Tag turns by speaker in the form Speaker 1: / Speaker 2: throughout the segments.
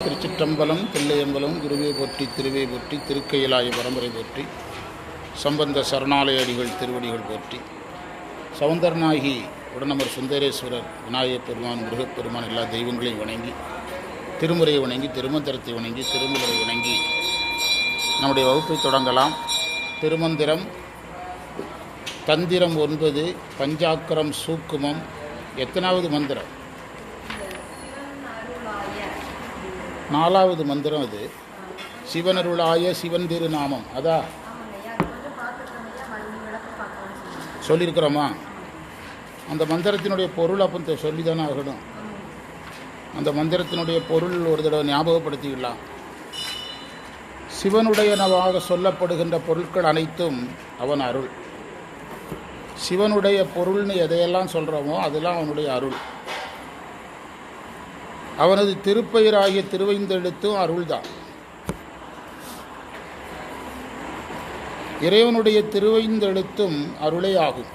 Speaker 1: திருச்சிற்றம்பலம் தில்லையம்பலம் குருவே போற்றி திருவே போற்றி திருக்கையிலாய பரம்பரை போற்றி சம்பந்த சரணாலய அடிகள் திருவடிகள் போற்றி சவுந்தரநாயகி உடனமர் சுந்தரேஸ்வரர் விநாயகப் பெருமான் முருகப்பெருமான் எல்லா தெய்வங்களையும் வணங்கி திருமுறையை வணங்கி திருமந்திரத்தை வணங்கி திருமுறை வணங்கி நம்முடைய வகுப்பை தொடங்கலாம். திருமந்திரம் தந்திரம் 9 பஞ்சாக்கரம் சூக்குமம். எத்தனாவது மந்திரம்? 4வது மந்திரம். அது சிவனருளாய சிவன் திருநாமம். அதா சொல்லியிருக்கிறோமா? அந்த மந்திரத்தினுடைய பொருள் அப்போ சொல்லி தானே ஆகணும். அந்த மந்திரத்தினுடைய பொருள் ஒரு தடவை ஞாபகப்படுத்திக்கலாம். சிவனுடையனவாக சொல்லப்படுகின்ற பொருட்கள் அனைத்தும் அவன் அருள். சிவனுடைய பொருள்னு எதையெல்லாம் சொல்கிறோமோ அதெல்லாம் அவனுடைய அருள். அவனது திருப்பெயராகிய திருவைந்தெழுத்தும் அருள்தான். இறைவனுடைய திருவைந்தெழுத்தும் அருளே ஆகும்.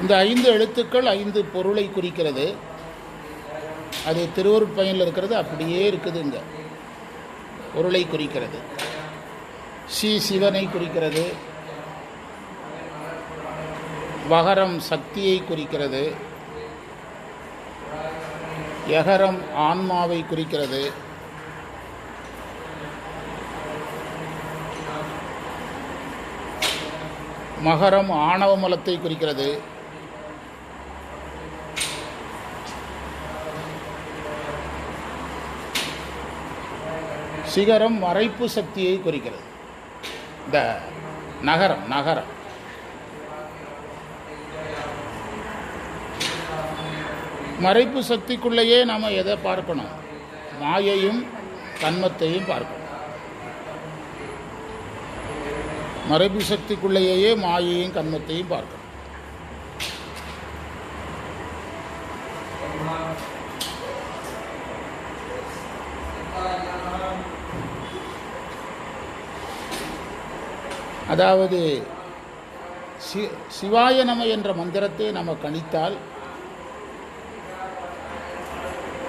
Speaker 1: இந்த 5 எழுத்துக்கள் 5 பொருளை குறிக்கிறது. அது திருவருட்பயனில் இருக்கிறது, அப்படியே இருக்குது. இங்கே பொருளை குறிக்கிறது. சிவனை குறிக்கிறது, வகரம் சக்தியை குறிக்கிறது, யகரம் ஆன்மாவை குறிக்கிறது, மகரம் ஆணவ மலத்தை குறிக்கிறது, சிகரம் மறைப்பு சக்தியை குறிக்கிறது. இந்த நகரம் மறைப்பு சக்திக்குள்ளேயே நாம் எதை பார்க்கணும்? மாயையும் கன்மத்தையும் பார்க்கணும். மறைப்பு சக்திக்குள்ளேயே மாயையும் கன்மத்தையும் பார்க்கணும். அதாவது சிவாய நம என்ற மந்திரத்தை நம்ம கணித்தால்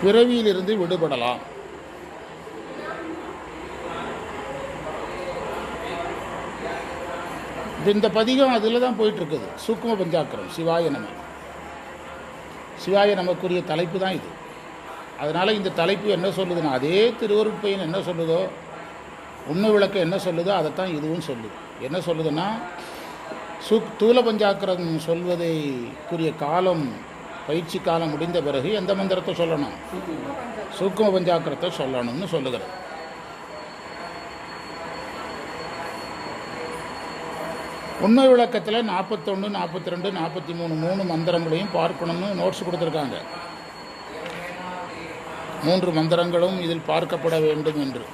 Speaker 1: பிறவியிலிருந்து விடுபடலாம். இந்த பதிகம் அதில் தான் போயிட்டுருக்குது. சூக்கும பஞ்சாக்கரம் சிவாய நம. சிவாய நமக்குரிய தலைப்பு தான் இது. அதனால் இந்த தலைப்பு என்ன சொல்லுதுன்னா, அதே திருவருட்பயன் என்ன சொல்லுதோ, உண்மை விளக்கம் என்ன சொல்லுதோ அதைத்தான் இதுவும் சொல்லுது. என்ன சொல்லுதுன்னா, தூல பஞ்சாக்கரம் சொல்வதைக்குரிய காலம், பயிற்சி காலம் முடிந்த பிறகு எந்த மந்திரத்தை சொல்லணும்? சூக்கும பஞ்சாக்கரத்தை சொல்லணும்னு சொல்லுகிறது. உண்மை விளக்கத்தில் 41, 42, 43 3 மந்திரங்களையும் பார்க்கணும்னு நோட்ஸ் கொடுத்துருக்காங்க. 3 மந்திரங்களும் இதில் பார்க்கப்பட வேண்டும் என்று.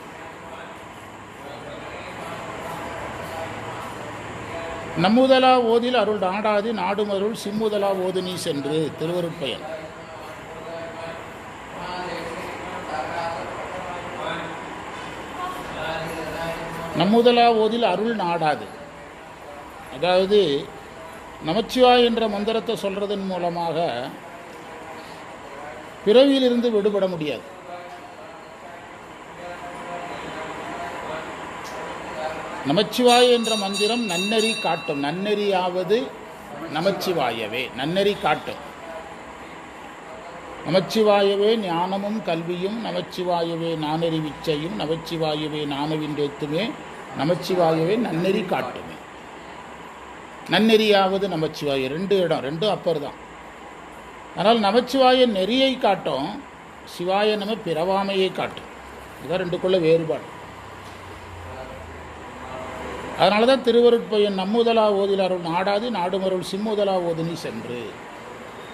Speaker 1: நம்முதலா ஓதில் அருள் நாடாது நாடும் அருள் சிம்முதலா ஓது நீ சென்று. திருவருட்பயன். நம்முதலா ஓதில் அருள் நாடாது. அதாவது நமச்சிவாய் என்ற மந்திரத்தை சொல்றதன் மூலமாக பிறவியிலிருந்து விடுபட முடியாது. நமச்சிவாய என்ற மந்திரம் நன்னெறி காட்டும். நன்னெறியாவது நமச்சிவாயவே. நன்னெறி காட்டும். நமச்சிவாயவே ஞானமும் கல்வியும், நமச்சிவாயவே நானெறி விச்சையும், நமச்சிவாயவே நானவின்றேத்துமே, நமச்சிவாயவே நன்னெறி காட்டுமே. நன்னெறியாவது நமச்சிவாய. 2 இடம், 2 அப்பர் தான். ஆனால் நமச்சிவாய நெறியை காட்டும், சிவாய நம பிறவாமையை காட்டும். இதுதான் 2க்குள்ள வேறுபாடு. அதனால தான் திருவருட்பயன் நம்முதலா ஓதில் அருள் நாடாது நாடும் அருள் சிம்முதலா ஓது நீ சென்று.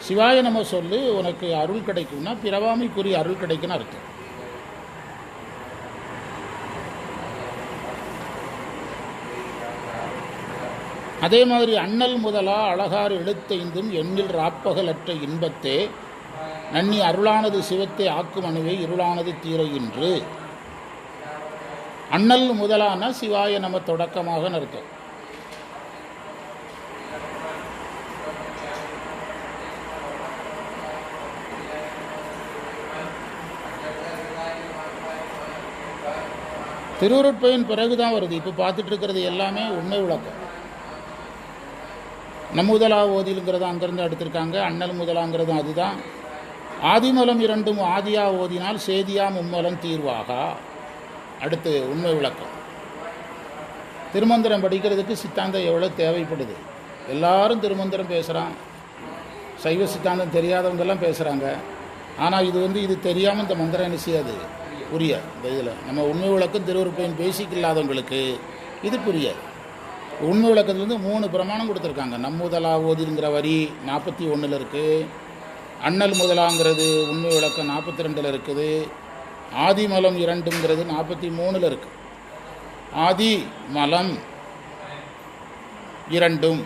Speaker 1: சிவாய நம சொல்லு, உனக்கு அருள் கிடைக்கும்னா பிறவாமைக்குரிய அருள் கிடைக்குன்னு அர்த்தம். அதே மாதிரி அண்ணல் முதலா அழகார் எழுத்தைந்தும் எண்ணில் ராப்பகலற்ற இன்பத்தே நன்னி அருளானது சிவத்தை ஆக்கும் அணுவே இருளானது தீர இன்று. அண்ணல் முதலான சிவாய நம தொடக்கமாக அர்த்தம். திருவருட்பயன் பிறகு தான் வருது. இப்போ பார்த்துட்டு இருக்கிறது எல்லாமே உண்மை விளக்கம். நம்முதலா ஓதிலுங்கிறத அங்கேருந்து எடுத்திருக்காங்க. அண்ணல் முதலாங்கிறதும் அதுதான். ஆதிமலம் இரண்டும் ஆதியா ஓதினால் சேதியா மும்மலம் தீர்வாகா. அடுத்து உண்மை விளக்கம். திருமந்திரம் படிக்கிறதுக்கு சித்தாந்தம் எவ்வளோ தேவைப்படுது. எல்லாரும் திருமந்திரம் பேசுகிறான். சைவ சித்தாந்தம் தெரியாதவங்கெல்லாம் பேசுகிறாங்க. ஆனால் இது தெரியாமல் இந்த மந்திரம் என்ன செய்யாது, புரிய. இந்த இதில் நம்ம உண்மை விளக்கம் திருவருட்பயன் பேசிக் இல்லாதவங்களுக்கு இது புரியாது. உண்மை விளக்கத்துலேருந்து 3 பிரமாணம் கொடுத்துருக்காங்க. நம்முதலா ஓதிங்கிற வரி 41 இருக்குது. அண்ணல் முதலாங்கிறது உண்மை விளக்கம் 42 இருக்குது. ஆதிமலம் இரண்டுங்கிறது 43 இருக்குது. ஆதி மலம் இரண்டும்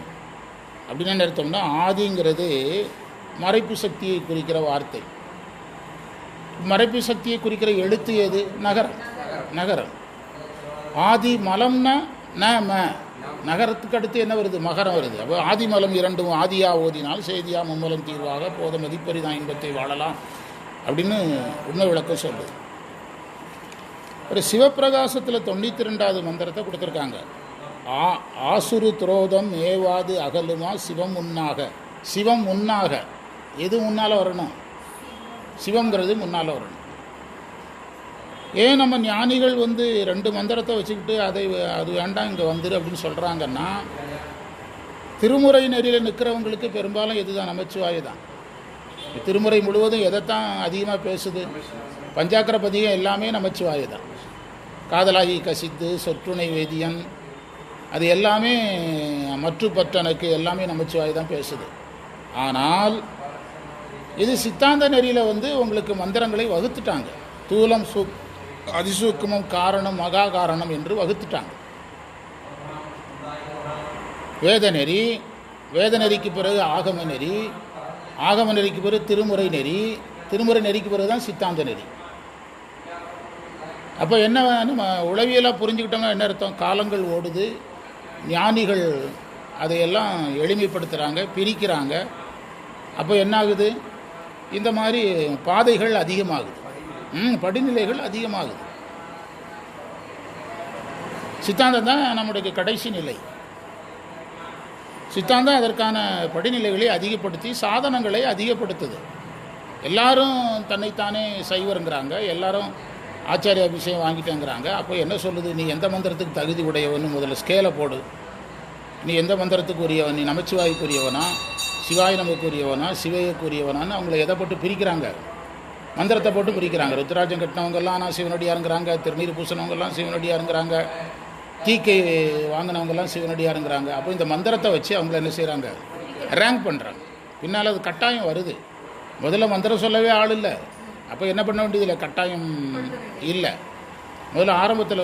Speaker 1: அப்படின்னு என்ன அர்த்தம்னா, ஆதிங்கிறது மறைப்பு சக்தியை குறிக்கிற வார்த்தை. மறைப்பு சக்தியை குறிக்கிற எழுத்து எது? நகரம். நகரம். ஆதி மலம்னா நகரத்துக்கு அடுத்து என்ன வருது? மகரம் வருது. அப்போ ஆதிமலம் இரண்டும் ஆதியா ஓதினால் செய்தியா மும்மலம் தீர்வாக போத மதிப்பரிதான் இன்பத்தை வாழலாம் அப்படின்னு உண்மை விளக்கம் சொல்லுது. ஒரு சிவப்பிரகாசத்தில் 92வது மந்திரத்தை கொடுத்துருக்காங்க. ஆசுரு துரோதம் ஏவாது அகலுமா சிவம் உன்னாக. சிவம் முன்னாக. எது முன்னால் வரணும்? சிவங்கிறது முன்னால் வரணும். ஏன் நம்ம ஞானிகள் 2 மந்திரத்தை வச்சுக்கிட்டு அது வேண்டாம் இங்கே வந்துரு அப்படின்னு சொல்கிறாங்கன்னா, திருமுறை நெறியில் நிற்கிறவங்களுக்கு பெரும்பாலும் இதுதான், நமச்சிவாய தான். திருமுறை முழுவதும் எதைத்தான் அதிகமாக பேசுது? பஞ்சாக்கர பதிகம் எல்லாமே நமச்சிவாய தான். காதலாகி கசித்து, சொற்றுணை வேதியன், அது எல்லாமே மற்றுப்பற்றனுக்கு எல்லாமே நமச்சிவாய தான் பேசுது. ஆனால் இது சித்தாந்த நெறியில் உங்களுக்கு மந்திரங்களை வகுத்துட்டாங்க. தூலம் அதிசூக்குமம் காரணம் மகா காரணம் என்று வகுத்துட்டாங்க. வேத நெறி, வேத நெறிக்கு பிறகு ஆகம நெறி, ஆகம நெறிக்கு பிறகு திருமுறை நெறி, திருமுறை நெறிக்கு பிறகு தான் சித்தாந்த நெறி. அப்போ என்ன நம்ம உளவியலாக புரிஞ்சுக்கிட்டோங்க என்ன அர்த்தம்? காலங்கள் ஓடுது, ஞானிகள் அதையெல்லாம் எளிமைப்படுத்துகிறாங்க, பிரிக்கிறாங்க. அப்போ என்ன ஆகுது? இந்த மாதிரி பாதைகள் அதிகமாகுது, படிநிலைகள் அதிகமாகுது. சித்தாந்தம் தான் நம்முடைய கடைசி நிலை. சித்தாந்தம் அதற்கான படிநிலைகளை அதிகப்படுத்தி சாதனங்களை அதிகப்படுத்துது. எல்லாரும் தன்னைத்தானே சைவருங்கிறாங்க, எல்லாரும் ஆச்சாரிய அபிஷேகம் வாங்கிட்டேங்கிறாங்க. அப்போ என்ன சொல்லுது? நீ எந்த மந்திரத்துக்கு தகுதி உடையவன்னு முதல்ல ஸ்கேலை போடு. நீ எந்த மந்திரத்துக்கு உரியவன்? நீ நமச்சிவாய்க்கு உரியவனா, சிவாய் நமக்கு உரியவனா, சிவையக்கு உரியவனான்னு அவங்கள எதை போட்டு பிரிக்கிறாங்க? மந்திரத்தை போட்டு பிரிக்கிறாங்க. ருத்ராஜம் கட்டினவங்கெல்லாம் நான் சிவனடியாருங்கிறாங்க, திருநீர் பூசினவங்கெல்லாம் சிவனடியாருங்கிறாங்க, தீக்கை வாங்கினவங்கெல்லாம் சிவனடியாருங்கிறாங்க. அப்போ இந்த மந்திரத்தை வச்சு அவங்கள என்ன செய்கிறாங்க? ரேங்க் பண்ணுறாங்க. பின்னால் அது கட்டாயம் வருது. முதல்ல மந்திரம் சொல்லவே ஆள் இல்லை. அப்போ என்ன பண்ண வேண்டியதில்லை, கட்டாயம் இல்லை. முதல்ல ஆரம்பத்தில்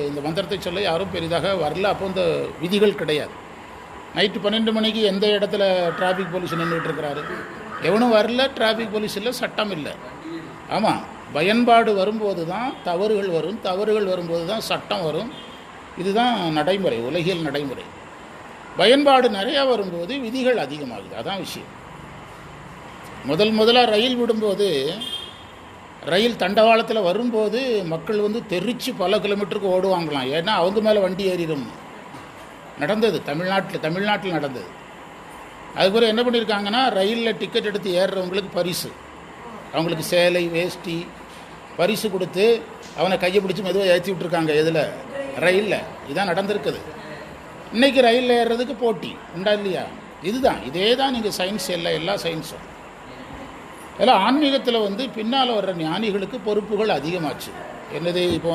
Speaker 1: இந்த மந்திரத்தை சொல்ல யாரும் பெரிதாக வரல. அப்போ இந்த விதிகள் கிடையாது. நைட்டு 12 மணிக்கு எந்த இடத்துல டிராஃபிக் போலீஸ் நின்றுட்டு இருக்கிறாரு? எவனும் வரல, டிராஃபிக் போலீஸ் இல்லை, சட்டம் இல்லை. ஆமாம், பயன்பாடு வரும்போது தான் தவறுகள் வரும், தவறுகள் வரும்போது தான் சட்டம் வரும். இதுதான் நடைமுறை, உலகியல் நடைமுறை. பயன்பாடு நிறையா வரும்போது விதிகள் அதிகமாகுது. அதான் விஷயம். முதலாக ரயில் விடும்போது, ரயில் தண்டவாளத்தில் வரும்போது மக்கள் தெரிச்சு பல கிலோமீட்டருக்கு ஓடுவாங்களாம். ஏன்னா அவங்க மேலே வண்டி ஏறிடும். நடந்தது தமிழ்நாட்டில் நடந்தது. அதுக்கப்புறம் என்ன பண்ணியிருக்காங்கன்னா, ரயிலில் டிக்கெட் எடுத்து ஏறுறவங்களுக்கு பரிசு, அவங்களுக்கு சேலை வேஷ்டி பரிசு கொடுத்து அவனை கையை பிடிச்சி மெதுவாக ஏற்றி விட்டுருக்காங்க. எதில்? ரயிலில். இதுதான் நடந்திருக்குது. இன்றைக்கி ரயிலில் ஏறுறதுக்கு போட்டி உண்டா இல்லையா? இதுதான், இதே தான். நீங்கள் சயின்ஸ் எல்லா சயின்ஸும் எல்லாம் ஆன்மீகத்தில் பின்னால் வர்ற ஞானிகளுக்கு பொறுப்புகள் அதிகமாச்சு. என்னது? இப்போ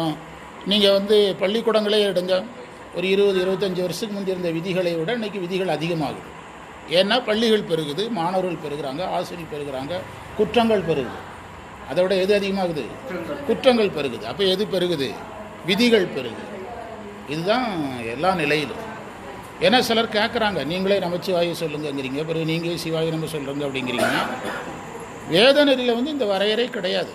Speaker 1: நீங்கள் பள்ளிக்கூடங்களே எடுங்க. ஒரு 20-25 வருஷத்துக்கு முந்தைய இருந்த விதிகளை விட இன்றைக்கி விதிகள் அதிகமாகுது. ஏன்னா பள்ளிகள் பெருகுது, மாணவர்கள் பெருகிறாங்க, ஆசிரியர் பெருகிறாங்க, குற்றங்கள் பெருகுது. அதை விட எது அதிகமாகுது? குற்றங்கள் பெருகுது. அப்போ எது பெருகுது? விதிகள் பெருகுது. இதுதான் எல்லா நிலையிலும். ஏன்னா சிலர் கேட்குறாங்க, நீங்களே நமச்சிவாயை சொல்லுங்கிறீங்க, பிறகு நீங்கள் சிவாயை நம்ம சொல்கிறோங்க அப்படிங்கிறீங்க. வேத நெறியில் இந்த வரையறை கிடையாது.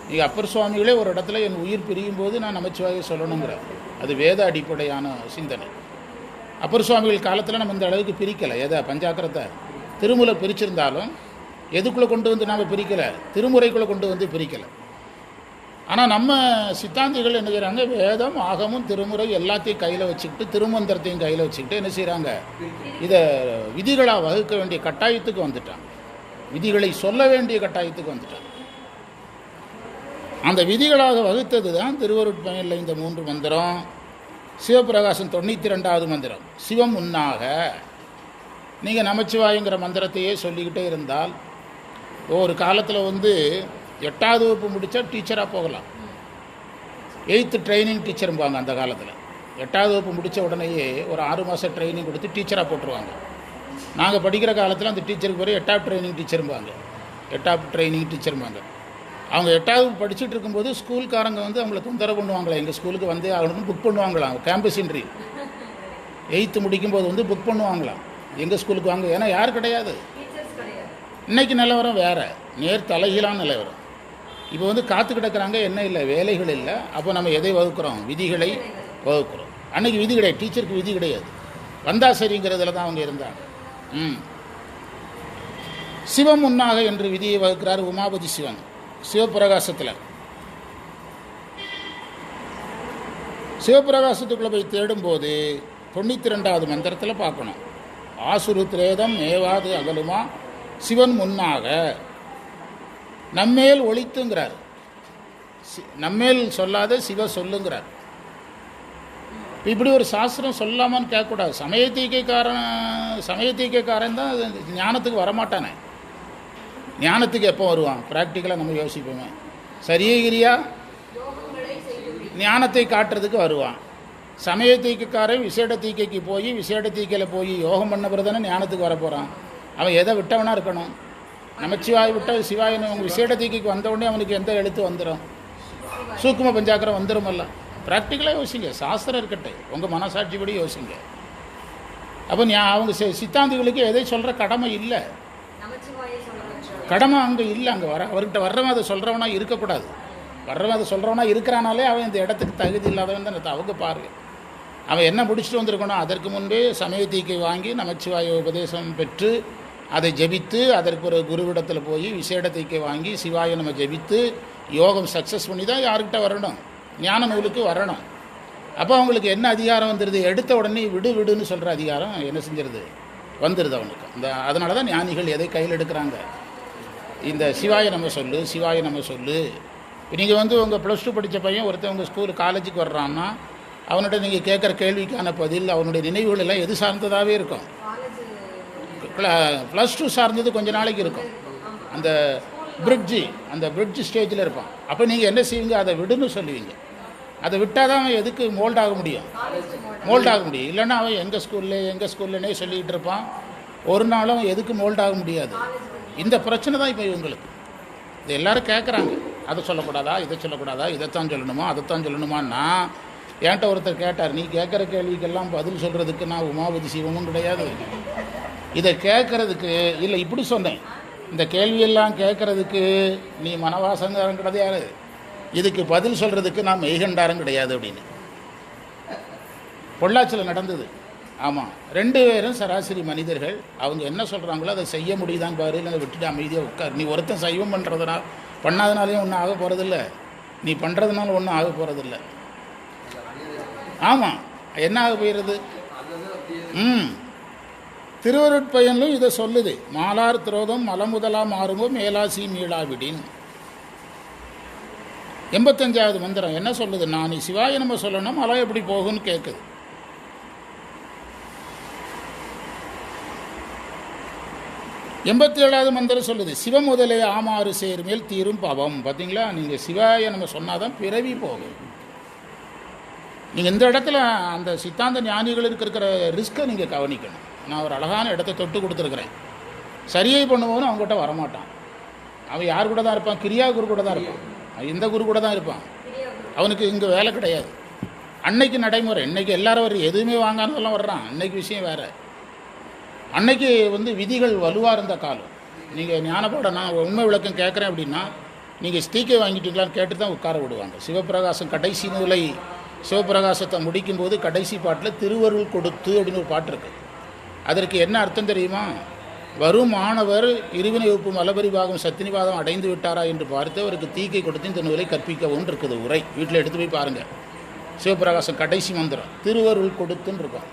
Speaker 1: நீங்கள் அப்பர் சுவாமிகளே ஒரு இடத்துல என் உயிர் பிரியும் போது நான் நமச்சிவாயை சொல்லணுங்கிறார். அது வேத அடிப்படையான சிந்தனை. அப்பர் சுவாமிகள் காலத்தில் நம்ம இந்த அளவுக்கு பிரிக்கலை. எதை? பஞ்சாக்கரத்தை திருமுறை பிரிச்சிருந்தாலும் எதுக்குள்ளே கொண்டு நாம் பிரிக்கலை, திருமுறைக்குள்ளே கொண்டு பிரிக்கலை. ஆனால் நம்ம சித்தாந்திகள் என்ன செய்கிறாங்க, வேதம் ஆகமும் திருமுறை எல்லாத்தையும் கையில் வச்சுக்கிட்டு திருமந்திரத்தையும் கையில் வச்சுக்கிட்டு என்ன செய்கிறாங்க, இதை விதிகளாக வகுக்க வேண்டிய கட்டாயத்துக்கு வந்துட்டாங்க. விதிகளை சொல்ல வேண்டிய கட்டாயத்துக்கு வந்துட்டாங்க. அந்த விதிகளாக வகுத்தது தான் திருவருட்பயனில் இந்த 3 மந்திரம். சிவபிரகாசம் 92வது மந்திரம் சிவம் உன்னாக. நீங்கள் நமச்சிவாயங்கிற மந்திரத்தையே சொல்லிக்கிட்டே இருந்தால் ஒரு காலத்தில் 8வது வகுப்பு முடித்தா டீச்சராக போகலாம். 8th training டீச்சரும்பாங்க. அந்த காலத்தில் 8வது வகுப்பு முடித்த உடனேயே ஒரு 6 மாதம் ட்ரைனிங் கொடுத்து டீச்சராக போட்டுருவாங்க. நாங்கள் படிக்கிற காலத்தில் அந்த டீச்சருக்கு பேர் 8வது ட்ரைனிங் டீச்சரும்பாங்க. 8வது ட்ரைனிங் டீச்சரும்பாங்க. அவங்க 8வது படிச்சுட்டு இருக்கும்போது ஸ்கூல்காரங்க அவங்கள தொந்தரவு பண்ணுவாங்களா, எங்கள் ஸ்கூலுக்கு அவங்களுக்கு புக் பண்ணுவாங்களாம். கேம்பஸ் இன்ட்ரி 8th முடிக்கும்போது புக் பண்ணுவாங்களாம், எங்கள் ஸ்கூலுக்கு வாங்க. ஏன்னா யார் கிடையாது. இன்றைக்கி நிலவரம் வேறு, நேர் தலைகீழான நிலவரம். இப்போ காத்து கிடக்கிறாங்க, என்ன இல்லை, வேலைகள் இல்லை. அப்போ நம்ம எதை வகுக்கிறோம், விதிகளை வகுக்கிறோம். அன்றைக்கி விதி கிடையாது, டீச்சருக்கு விதி கிடையாது. வந்தா சரிங்கிறதுல தான் அவங்க இருந்தாங்க. சிவம் உன்னாக என்று விதியை வகுக்கிறார் உமாபதி சிவன் சிவபிரகாசத்தில். சிவபிரகாசத்துக்குள்ளே போய் தேடும்போது 92வது மந்திரத்தில் பார்க்கணும். ஆசுரு திரேதம் மேவாது அகலுமா சிவன் முன்னாக நம்மேல் ஒளித்துங்கிறார். நம்மேல் சொல்லாத சிவ சொல்லுங்கிறார். இப்படி ஒரு சாஸ்திரம் சொல்லாமான்னு கேட்கக்கூடாது. சமயத்தீக்கைக்காரன் தான் ஞானத்துக்கு வரமாட்டானே. ஞானத்துக்கு எப்போ வருவான், ப்ராக்டிக்கலாக நம்ம யோசிப்போமே. சரியகிரியா ஞானத்தை காட்டுறதுக்கு வருவான். சமயத்தீக்கைக்காரன் விசேட தீக்கைக்கு போய் விசேட தீக்கையில் போய் யோகம் பண்ண பிறகு தானே ஞானத்துக்கு வரப்போகிறான். அவன் எதை விட்டவனாக இருக்கணும். நமச்சிவாய் விட்ட சிவாயன் அவங்க விசேட தீக்கைக்கு வந்தவுடனே அவனுக்கு எந்த எழுத்து வந்துடும், சூக்கும பஞ்சாக்கரம் வந்துடுமல்ல. ப்ராக்டிக்கலாக யோசிங்க, சாஸ்திரம் இருக்கட்டும், உங்கள் மனசாட்சிப்படி யோசிங்க. அப்போ அவங்க சித்தாந்திகளுக்கு எதை சொல்கிற கடமை இல்லை, கடமை அங்கே இல்லை. அங்கே அவர்கிட்ட வர்றவன் அதை சொல்கிறவனா இருக்கக்கூடாது. வர்றவன் அதை சொல்கிறவனா இருக்கிறானாலே அவன் இந்த இடத்துக்கு தகுதி இல்லாதவன் தான் அவங்க பாருங்க. அவன் என்ன முடிச்சுட்டு வந்திருக்கணும், அதற்கு முன்பே சமயத்தீக்கை வாங்கி நமச்சிவாய உபதேசம் பெற்று அதை ஜபித்து அதற்கு ஒரு குருவிடத்தில் போய் விசேட தீக்கை வாங்கி சிவாயை நம்ம ஜபித்து யோகம் சக்ஸஸ் பண்ணி தான் யாருக்கிட்ட வரணும், ஞான நூலுக்கு வரணும். அப்போ அவங்களுக்கு என்ன அதிகாரம் வந்துடுது, எடுத்த உடனே விடுன்னு சொல்கிற அதிகாரம் என்ன செஞ்சிருது, வந்துடுது அவனுக்கு. அதனால தான் ஞானிகள் எதை கையில் எடுக்கிறாங்க, இந்த சிவாயை நம்ம சொல்லு, சிவாயை நம்ம சொல்லு. இப்போ நீங்கள் உங்கள் +2 படித்த பையன் ஒருத்தன் உங்கள் ஸ்கூல் காலேஜுக்கு வர்றான்னா அவன்கிட்ட நீங்கள் கேட்குற கேள்விக்கான பதில் அவனுடைய நினைவுகள் எல்லாம் எது சார்ந்ததாகவே இருக்கும். +2 சார்ந்தது கொஞ்ச நாளைக்கு இருக்கும். அந்த பிரிட்ஜ் ஸ்டேஜில் இருப்பான். அப்போ நீங்கள் என்ன செய்வீங்க, அதை விடுன்னு சொல்லுவீங்க. அதை விட்டால் தான் அவன் எதுக்கு மோல்ட் ஆக முடியும். இல்லைன்னா அவன் எங்கள் ஸ்கூல்லேனே சொல்லிக்கிட்டு இருப்பான். ஒரு நாளும் அவன் எதுக்கு மோல்ட் ஆக முடியாது. இந்த பிரச்சனை தான் இப்போ இவங்களுக்கு. இது எல்லோரும் கேட்குறாங்க, அதை சொல்லக்கூடாதா, இதை சொல்லக்கூடாதா, இதைத்தான் சொல்லணுமா, அதைத்தான் சொல்லணுமான்னா. என்கிட்ட ஒருத்தர் கேட்டார், நீ கேட்குற கேள்விக்கெல்லாம் பதில் சொல்கிறதுக்கு நான் உமாபதி சிவமும் கிடையாது, இதை கேட்குறதுக்கு இல்லை. இப்படி சொன்னேன், இந்த கேள்வியெல்லாம் கேட்குறதுக்கு நீ மனவாசங்காரம் கிடையாது, இதுக்கு பதில் சொல்கிறதுக்கு நான் மெய்கண்டாரம் கிடையாது அப்படின்னு. பொள்ளாச்சியில் நடந்தது. ஆமாம், 2 பேரும் சராசரி மனிதர்கள். அவங்க என்ன சொல்கிறாங்களோ அதை செய்ய முடியுதான் பாரு, இல்லை விட்டுட்டு அமைதியாக உட்கார். நீ ஒருத்தன் சைவம் பண்ணாதனாலையும் ஒன்றும் ஆக போகிறதில்ல, நீ பண்ணுறதுனால ஒன்றும் ஆக போகிறதில்ல. ஆமாம், என்ன ஆக போயிடுறது. திருவருட்பயனிலும் இதை சொல்லுது. மாலார் திரோதம் மலமுதலா மாறுமோ மேலாசி மீளாவிடின். 85வது மந்திரம் என்ன சொல்லுது, நான் சிவாய நம்ம சொல்லணும், மலம் எப்படி போகும்னு கேட்குது. 87வது மந்திரம் சொல்லுது, சிவம் முதலே ஆமாறு சேர்மேல் தீரும் பாவம். பார்த்தீங்களா, நீங்கள் சிவாய நம்ம சொன்னாதான் பிறவி போகும். நீங்கள் இந்த இடத்துல அந்த சித்தாந்த ஞானிகளுக்கு இருக்கிற ரிஸ்க்கை நீங்கள் கவனிக்கணும். நான் ஒரு அழகான இடத்த தொட்டு கொடுத்துருக்குறேன். சரியை பண்ணுவோன்னு அவங்ககிட்ட வரமாட்டான். அவன் யார் கூட தான் இருப்பான், கிரியா குரு கூட தான் இருப்பான், இந்த குரு கூட தான் இருப்பான். அவனுக்கு இங்கே வேலை கிடையாது. அன்னைக்கு நடைமுறை, இன்றைக்கி எல்லாரும் எதுவுமே வாங்கானதெல்லாம் வர்றான். அன்னைக்கு விஷயம் வேறு. அன்னைக்கு விதிகள் வலுவாக இருந்த காலம். நீங்கள் ஞானப்பாடம் நான் உண்மை விளக்கம் கேட்குறேன் அப்படின்னா நீங்கள் ஸ்டீக்கை வாங்கிட்டீங்களான்னு கேட்டு தான் உட்கார விடுவாங்க. சிவபிரகாசம் கடைசி நூலை சிவபிரகாசத்தை முடிக்கும்போது கடைசி பாட்டில் திருவருள் கொடுத்து அப்படின்னு ஒரு பாட்டு இருக்குது. அதற்கு என்ன அர்த்தம் தெரியுமா, வரும் மாணவர் இருவினை ஒப்பு மலபரிபாகம் சத்தினிவாதம் அடைந்து விட்டாரா என்று பார்த்து அவருக்கு தீக்கை கொடுத்து இந்த நூலை கற்பிக்கவும் இருக்குது உரை. வீட்டில் எடுத்து போய் பாருங்கள். சிவபிரகாசம் கடைசி மந்திரம் திருவருள் கொடுத்துன்னு இருக்கும்.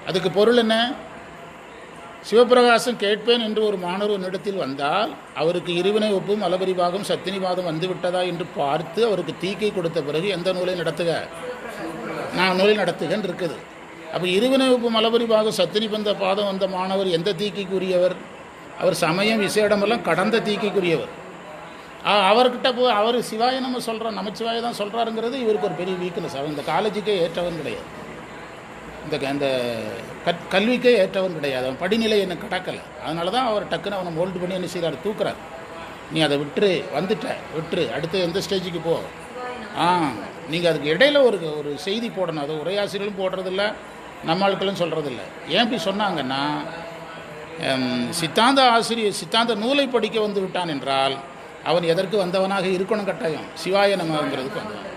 Speaker 1: அதுக்கு பொருள் என்ன? சிவபிரகாசம் கேட்பேன் என்று ஒரு மாணவர் என்னிடத்தில் வந்தால் அவருக்கு இருவினை ஒப்பு மலபரிபாகம் சத்தினிவாதம் வந்து விட்டதா என்று பார்த்து அவருக்கு தீக்கை கொடுத்த பிறகு எந்த நூலை நடத்துக, நான் நூலை நடத்துகன்னு இருக்குது. அப்போ இருவினை ஒப்பு மலபரிபாகம் சத்தினி பந்த பாதம் வந்த மாணவர் எந்த தீக்கைக்குரியவர்? அவர் சமயம் விசேடமெல்லாம் கடந்த தீக்கைக்குரியவர். அவர்கிட்ட போய் அவர் சிவாய நம்ம சொல்கிறோம், நமச்சிவாய தான் சொல்கிறாருங்கிறது இவருக்கு ஒரு பெரிய வீக்னஸ். அவர் இந்த காலேஜுக்கே ஏற்றவன் கிடையாது, இந்த கல்விக்கே ஏற்றவன் கிடையாது. அவன் படிநிலை என்ன கடக்கலை. அதனால தான் அவர் டக்குன்னு அவனை மோல்டு பண்ணி என்ன செய்கிறார், தூக்குறார். நீ அதை விட்டுரு, அடுத்து எந்த ஸ்டேஜுக்கு போ. நீங்கள் அதுக்கு இடையில் ஒரு செய்தி போடணும். அது உரையாசிரியர்களும் போடுறதில்ல, நம்ம ஆட்களும் சொல்கிறதில்ல. ஏன் இப்படி சொன்னாங்கன்னா, சித்தாந்த ஆசிரியர் சித்தாந்த நூலை படிக்க வந்து விட்டான் என்றால் அவன் எதற்கு வந்தவனாக இருக்கணும், கட்டாயம் சிவாய நமங்கிறதுக்கு வந்தவன்.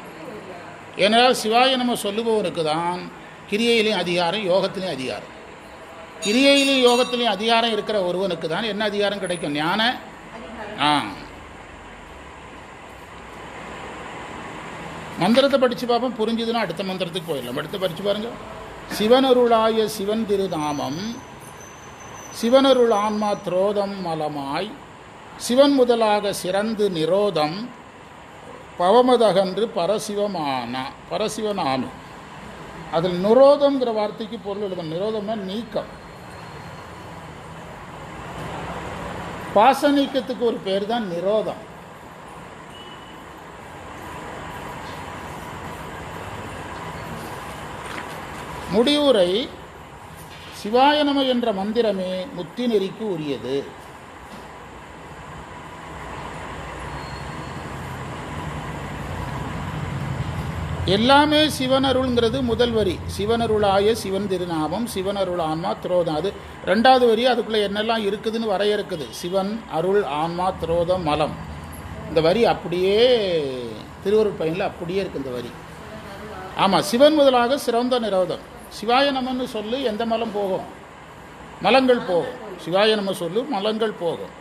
Speaker 1: ஏனென்றால் சிவாய நம சொல்லுபவனுக்கு தான் கிரியையிலையும் அதிகாரம், யோகத்திலையும் அதிகாரம். கிரியையிலையும் யோகத்திலையும் அதிகாரம் இருக்கிற ஒருவனுக்கு தான் என்ன அதிகாரம் கிடைக்கும்? ஞான. மந்திரத்தை படித்து பார்ப்போம், புரிஞ்சுதுன்னா அடுத்த மந்திரத்துக்கு போயிடலாம். அடுத்து படித்து பாருங்கள். சிவனருளாய சிவன் திருநாமம் சிவனருள் ஆன்மா துரோதம் மலமாய் சிவன் முதலாக சிறந்து நிரோதம் பவமதகன்று பரசிவனானு. அதில் நிரோதம்ங்கிற வார்த்தைக்கு பொருள் எழுதணும். நிரோதம்னா நீக்கம். பாச நீக்கத்துக்கு ஒரு பேர் தான் நிரோதம். முடிவுரை: சிவாய நம என்ற மந்திரமே முத்தி நெறிக்கு உரியது. எல்லாமே சிவனருள்ங்கிறது முதல் வரி. சிவனருளாய சிவன் திருநாமம் சிவனருள் ஆன்மா துரோதம். அது ரெண்டாவது வரி. அதுக்குள்ளே என்னெல்லாம் இருக்குதுன்னு வரையறுக்குது. சிவன் அருள் ஆன்மா துரோதம் மலம். இந்த வரி அப்படியே திருவருட் பயனில் அப்படியே இருக்குது இந்த வரி. ஆமாம், சிவன் முதலாக சிறந்த நிரோதம். சிவாய நமன்னு சொல்லு, எந்த மலம் போகும்? மலங்கள் போகும். சிவாய நம சொல்லு, மலங்கள் போகும்.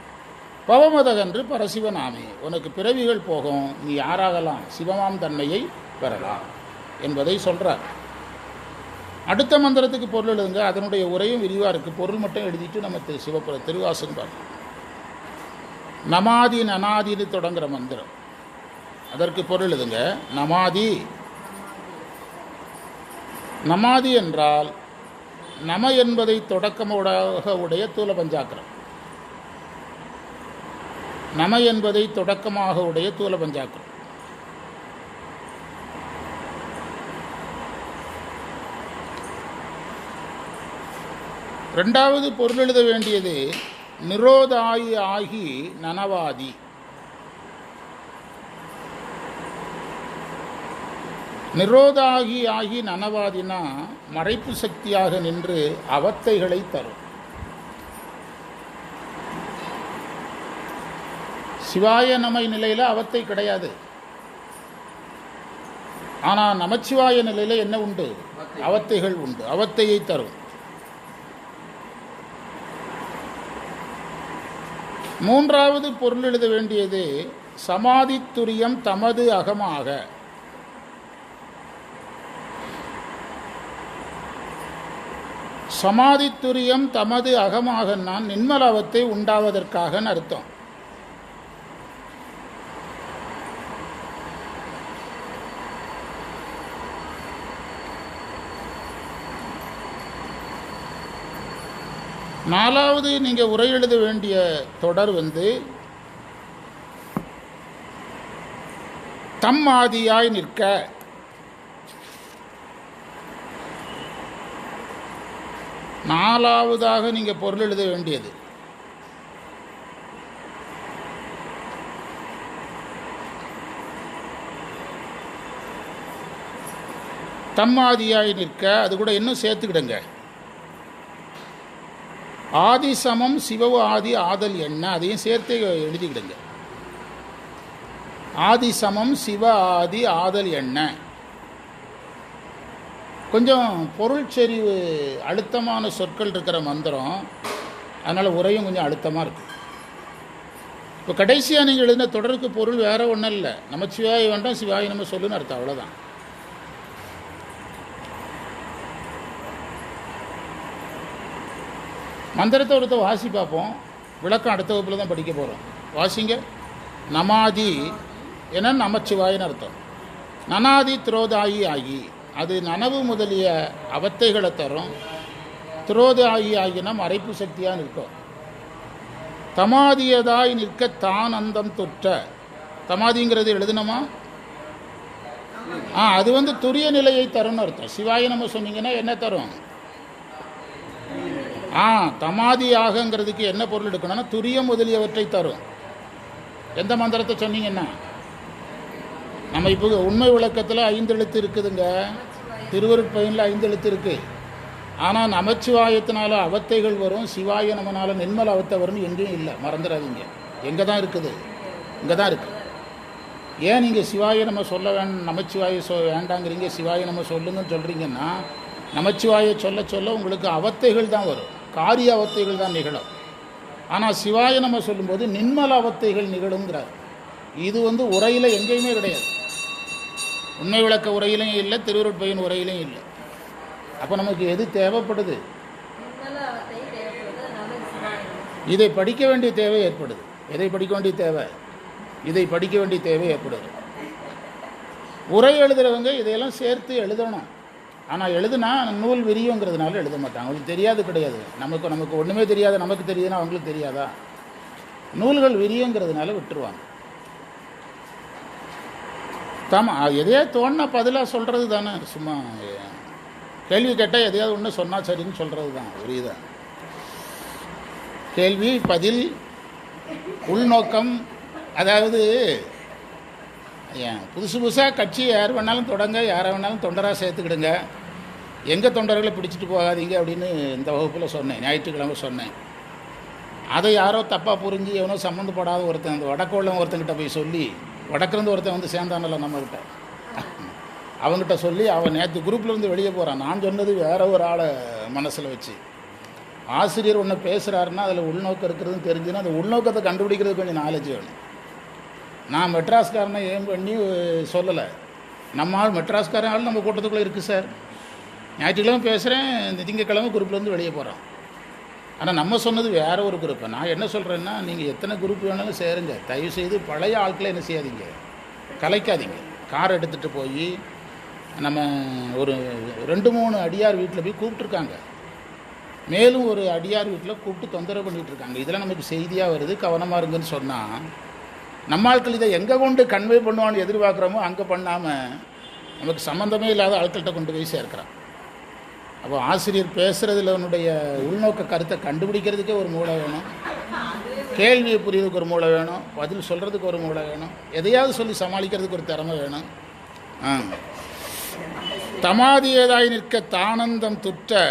Speaker 1: பவமதகன்று பரசிவனாமே, உனக்கு பிறவிகள் போகும், நீ யாராகலாம்? சிவமாம் தன்மையை பெறலாம் என்பதை சொல்கிறார். அடுத்த மந்திரத்துக்கு பொருள் எழுதுங்க. அதனுடைய உரையும் விரிவாக இருக்குது. பொருள் மட்டும் எழுதிட்டு நம்ம திருவாசகம் பார்க்கணும். நமாதி நனாதின்னு தொடங்குகிற மந்திரம், அதற்கு பொருள் எழுதுங்க. நமாதி என்றால் நம என்பதை தொடக்கமாக உடைய தூல பஞ்சாக்கரம். நம என்பதை தொடக்கமாக உடைய தூல பஞ்சாக்கரம். ரெண்டாவது பொருள் எழுத வேண்டியது நிரோதாயி ஆகி நனவாதி. நிரோதாகி ஆகி நனவாதினா மறைப்பு சக்தியாக நின்று அவத்தைகளை தரும். சிவாய நம நிலையில் அவத்தை கிடையாது. ஆனால் நமச்சிவாய நிலையில் என்ன உண்டு? அவத்தைகள் உண்டு. அவத்தையை தரும். மூன்றாவது பொருள் எழுத வேண்டியது சமாதித்துரியம் தமது அகமாக. சமாதித்துரியம் தமது அகமாக நான் நின்மலாவத்தை உண்டாவதற்காக அர்த்தம். நாலாவது நீங்கள் உரை எழுத வேண்டிய தொடர் தம் ஆதியாய் நிற்க. நாலாவதாக நீங்கள் பொருள் எழுத வேண்டியது தம்மாதியாய் நிற்க. அது கூட இன்னும் சேர்த்துக்கிடுங்க. ஆதி சமம் சிவவு ஆதி ஆதல் என்ன, அதையும் சேர்த்து எழுதிக்கிடுங்க. ஆதி சமம் சிவ ஆதி ஆதல் என்ன. கொஞ்சம் பொருள் செறிவு அழுத்தமான சொற்கள் இருக்கிற மந்திரம். அதனால் உரையும் கொஞ்சம் அழுத்தமாக இருக்கும். இப்போ கடைசியாக நீங்கள் எழுதின தொடருக்கு பொருள் வேறு ஒன்றும் இல்லை, நமச்சிவாய வேண்டாம் சிவாய நம்ம சொல்லுன்னு அர்த்தம், அவ்வளோதான். மந்திரத்தை ஒருத்த வாசி பார்ப்போம், விளக்கம் அடுத்த வகுப்பில் தான் படிக்க போகிறோம். வாசிங்க. நமாதி என நமச்சிவாயின்னு அர்த்தம். நனாதி திரோதாயி ஆகி, அது நனவு முதலிய அவத்தைகளை தரும். திரோதாயி ஆகினா மறைப்பு சக்தியாக நிற்கும். தமாதியதாய் நிற்க தான் அந்தம் தொற்ற, தமாதிங்கிறது எழுதணுமா? அது வந்து துரிய நிலையை தரும்னு அர்த்தம். சிவாய நம்ம சொன்னீங்கன்னா என்ன தரும்? தமாதி ஆகங்கிறதுக்கு என்ன பொருள் எடுக்கணும்னா துரியம் முதலியவற்றை தரும். எந்த மந்திரத்தை சொன்னீங்கன்னா, நம்ம இப்போ உண்மை விளக்கத்தில் 5 எழுத்து இருக்குதுங்க, திருவருட்பயனில் 5 எழுத்து இருக்குது. ஆனால் நமச்சிவாயத்தினால அவத்தைகள் வரும், சிவாய நம்மனால நிர்மல அவத்தை வரும்னு எங்கேயும் இல்லை, மறந்துடாதீங்க. எங்கே தான் இருக்குது? இங்கே தான் இருக்குது. ஏன் நீங்கள் சிவாய நம்ம சொல்ல நமச்சிவாய வேண்டாங்கிறீங்க, சிவாய நம்ம சொல்லுங்கன்னு சொல்கிறீங்கன்னா, நமச்சிவாய சொல்ல சொல்ல உங்களுக்கு அவத்தைகள் தான் வரும், காரிய அவத்தைகள் தான் நிகழும். ஆனால் சிவாய நம்ம சொல்லும்போது நிர்மல அவத்தைகள் நிகழுங்கிறார். இது வந்து உரையில் எங்கேயுமே கிடையாது. உண்மை விளக்க உரையிலையும் இல்லை, திருவருட்பயன் உரையிலையும் இல்லை. அப்போ நமக்கு எது தேவைப்படுது? இதை படிக்க வேண்டிய தேவை ஏற்படுது. எதை படிக்க வேண்டிய தேவை? இதை படிக்க வேண்டிய தேவை ஏற்படுது. உரை எழுதுகிறவங்க இதையெல்லாம் சேர்த்து எழுதணும். ஆனால் எழுதுனா நூல் விரியுங்கிறதுனால எழுத மாட்டாங்க. அவங்களுக்கு தெரியாது கிடையாது. நமக்கு ஒன்றுமே தெரியாது, நமக்கு தெரியுதுன்னா அவங்களுக்கு தெரியாதா? நூல்கள் விரியுங்கிறதுனால விட்டுருவாங்க. எதையா தோணுனா பதிலாக சொல்கிறது தானே. சும்மா கேள்வி கேட்டால் எதையாவது ஒன்று சொன்னால் சரின்னு சொல்கிறது தான் ஒரு இதான். கேள்வி பதில் உள்நோக்கம். அதாவது புதுசாக கட்சி யார் வேணாலும் தொடங்க, யாரை வேணாலும் தொண்டராக சேர்த்துக்கிடுங்க, எங்கள் தொண்டர்களை பிடிச்சிட்டு போகாதீங்க அப்படின்னு இந்த வகுப்பில் சொன்னேன், ஞாயிற்றுக்கிழமை சொன்னேன். அதை யாரோ தப்பாக புரிஞ்சு எவனோ சம்மந்தப்படாத ஒருத்தன், அந்த வடக்கோளம் ஒருத்தங்கிட்ட போய் சொல்லி, வடக்கிருந்து ஒருத்தன் வந்து சேர்ந்தானல்ல நம்மக்கிட்ட, அவங்ககிட்ட சொல்லி அவன் நேற்று குரூப்லேருந்து வெளியே போகிறான். நான் சொன்னது வேற ஒரு ஆளை மனசில் வச்சு. ஆசிரியர் ஒன்று பேசுகிறாருன்னா அதில் உள்நோக்கம் இருக்கிறதுன்னு தெரிஞ்சுன்னா அந்த உள்நோக்கத்தை கண்டுபிடிக்கிறது கொஞ்சம் நாலேஜ் வேணும். நான் மெட்ராஸ்காரனை ஏன் பண்ணி சொல்லலை, நம்ம ஆள் மெட்ராஸ்காரன் ஆள் நம்ம கூட்டத்துக்குள்ளே இருக்குது சார். ஞாயிற்றுக்கிழமை பேசுகிறேன், இந்த திங்கக்கிழமை குரூப்லேருந்து வெளியே போகிறோம். ஆனால் நம்ம சொன்னது வேறு ஒரு குரூப்பை. நான் என்ன சொல்கிறேன்னா, நீங்கள் எத்தனை குரூப் வேணாலும் சேருங்க, தயவுசெய்து பழைய ஆட்களை என்ன செய்யாதீங்க, கலைக்காதீங்க. கார் எடுத்துகிட்டு போய் நம்ம ஒரு 2-3 அடியார் வீட்டில் போய் கூப்பிட்ருக்காங்க, மேலும் ஒரு அடியார் வீட்டில் கூப்பிட்டு தொந்தரவு பண்ணிகிட்ருக்காங்க. இதெல்லாம் நமக்கு செய்தியாக வருது, கவனமாக இருங்கன்னு சொன்னால் நம்ம ஆட்கள் இதை எங்கே கொண்டு கன்வே பண்ணுவான்னு எதிர்பார்க்குறோமோ அங்கே பண்ணாமல் நமக்கு சம்மந்தமே இல்லாத ஆட்கள்கிட்ட கொண்டு போய் சேர்க்குறான். அப்போ ஆசிரியர் பேசுகிறதுல அவனுடைய உள்நோக்க கருத்தை கண்டுபிடிக்கிறதுக்கே ஒரு மூளை வேணும், கேள்வியை புரியறதுக்கு ஒரு மூளை வேணும், பதில் சொல்கிறதுக்கு ஒரு மூளை வேணும், எதையாவது சொல்லி சமாளிக்கிறதுக்கு ஒரு திறமை வேணும். தமாதியதாய் நிற்க தானந்தம் துற்ற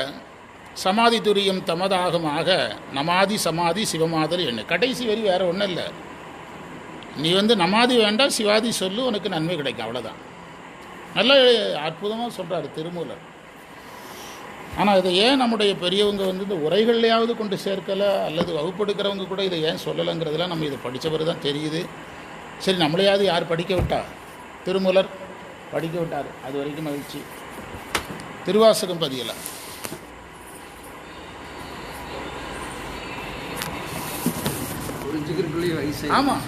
Speaker 1: சமாதி துரியம் தமதாகமாக நமாதி சமாதி சிவமாதல் என்ன. கடைசி வரி வேறு ஒன்றும் இல்லை. நீ வந்து நமாதி வேண்டாம், சிவாதி சொல்லு, உனக்கு நன்மை கிடைக்கும், அவ்வளோதான். நல்ல அற்புதமாக சொல்கிறார் திருமூலர். ஆனால் இதை ஏன் நம்முடைய பெரியவங்க வந்து இந்த உரைகள்லையாவது கொண்டு சேர்க்கலை, அல்லது வகுப்பெடுக்கிறவங்க கூட இதை ஏன் சொல்லலைங்கிறதுலாம் நம்ம இதை படித்தவர் தான் தெரியுது. சரி, நம்மளையாவது யார் படிக்க விட்டா? திருமூலர் படிக்க விட்டார், அது வரைக்கும் மகிழ்ச்சி. திருவாசகம் பதியலை. ஆமாம்,